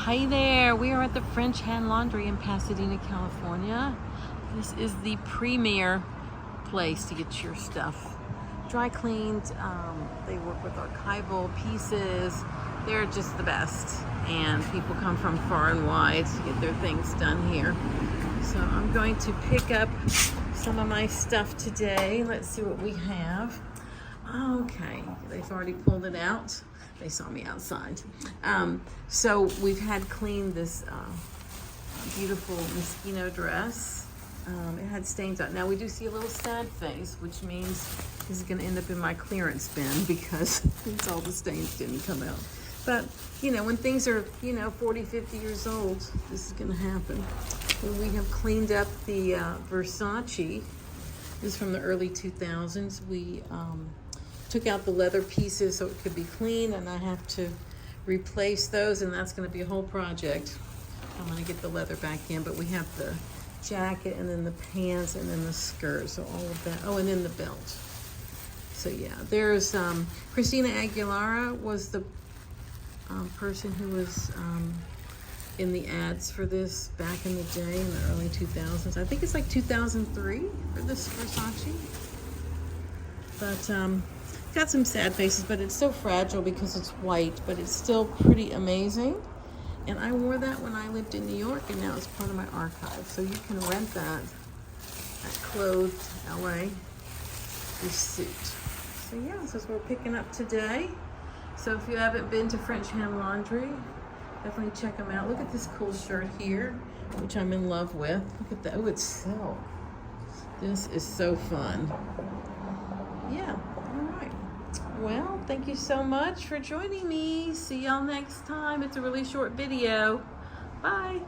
Hi there, we are at the French Hand Laundry in Pasadena, California. This is the premier place to get your stuff dry cleaned. They work with archival pieces. They're just the best, and people come from far and wide to get their things done here. So I'm going to pick up some of my stuff today. Let's see what we have. Okay, they've already pulled it out. They saw me outside. So we've had cleaned this beautiful Moschino dress. It had stains on it. Now we do see a little sad face, which means this is gonna end up in my clearance bin because all the stains didn't come out. But, you know, when things are, 40, 50 years old, this is gonna happen. When we have cleaned up the Versace, this is from the early 2000s, we took out the leather pieces so it could be clean, and I have to replace those, and that's gonna be a whole project. I'm gonna get the leather back in, but we have the jacket and then the pants and then the skirt, so all of that. Oh, and then the belt. So yeah, there's Christina Aguilera was the person who was in the ads for this back in the day in the early 2000s. I think it's like 2003 for this Versace. But got some sad faces, but it's so fragile because it's white, but it's still pretty amazing. And I wore that when I lived in New York, and now it's part of my archive. So you can rent that at Clothed LA receipt. So yeah, this is what we're picking up today. So if you haven't been to French Hand Laundry, definitely check them out. Look at this cool shirt here, which I'm in love with. Look at that. Oh, it's silk. This is so fun. Yeah, all right. Well, thank you so much for joining me. See y'all next time. It's a really short video. Bye.